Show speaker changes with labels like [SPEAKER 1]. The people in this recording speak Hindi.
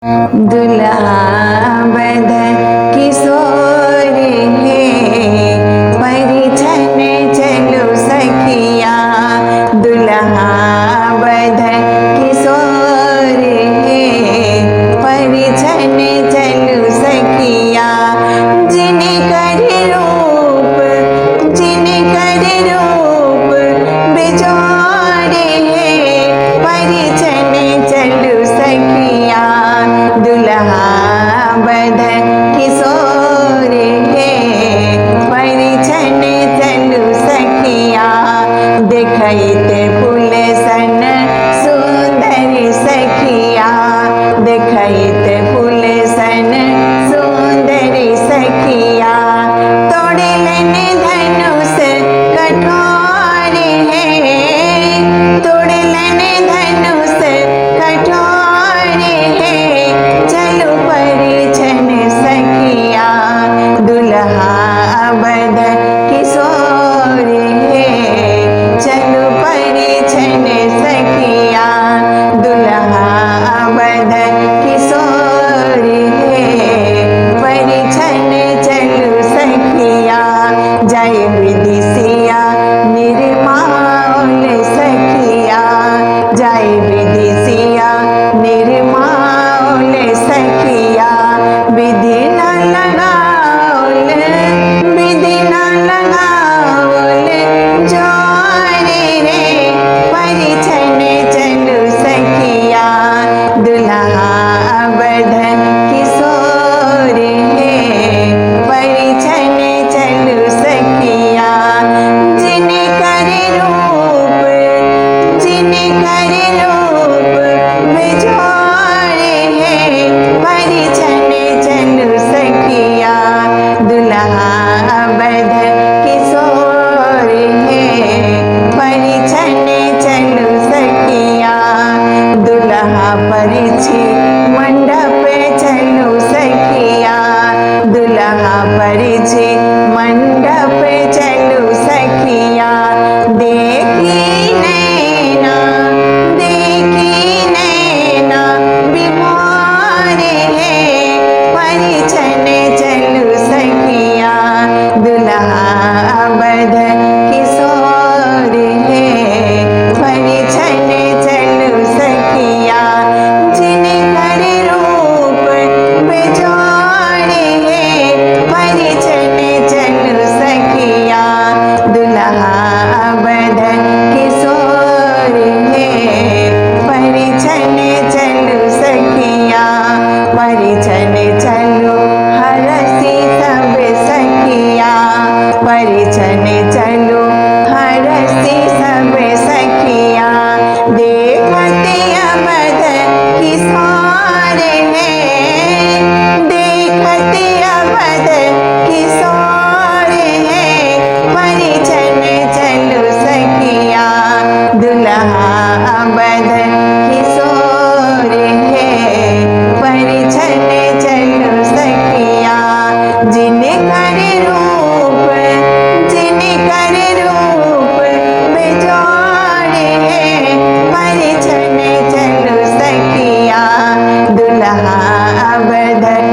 [SPEAKER 1] दुल्हा बदन किशोर है, परिछन चलो सखिया। दुल्हा बदन किशोर है, परिछन चलो सखिया। जिन कर रूप बेजोड़ है, परिछन चलो सखिया। दुल्हा बदन किशोर है, परिछन चलो सखिया। देखते फूल सन सुंदर सखिया, देखते फूल सन सुंदर सखिया। तोड़लन धनुष कठोर है, तोड़लन धनुष कठोर है, चलो परिछन सखिया। दुल्हा बदन किशोर है, चलो परिछन सखिया। दुल्हा बदन किशोर है, परिछन चलो सखिया। जय विदिशिया निर्मल सखिया, जय विदिशिया निर्मल सखिया। विधि न लगाओल, विधि न लगाओल जोर रे, परिछन चलो सखिया। दुल्हा बदन किशोर है, परिछन चलो सखिया। जिन कर रूप बेजोड़ है, परिछन चलो सखिया। दुल्हा बदन किशोर है, परिछन चलो सखिया। दुल्हा परिछी मंडप चलो सखिया, दुल्हा परिछी मंडप चलो सखिया। देखी नैना विमोर है, परिछन चलो सखिया। दुल्हा बदन किशोर है, परिछन चलो सखिया। जिन कर रूप बेजोड़ है, परिछन चलो सखिया। दुल्हा बदन किशोर है, परिछन चलो सखिया। परिछन चलो हरसी सब सखिया, परिछन चलो हरसी सब सखिया। देखते बदन किशोर है, देखते बदन किशोर है, परिछन चलो सखिया। दुल्हा बदन किशोर है, परिछन चलो सखिया। जिन कर रूप बेजोड़ है, परिछन चलो सखिया। दुल्हा बदन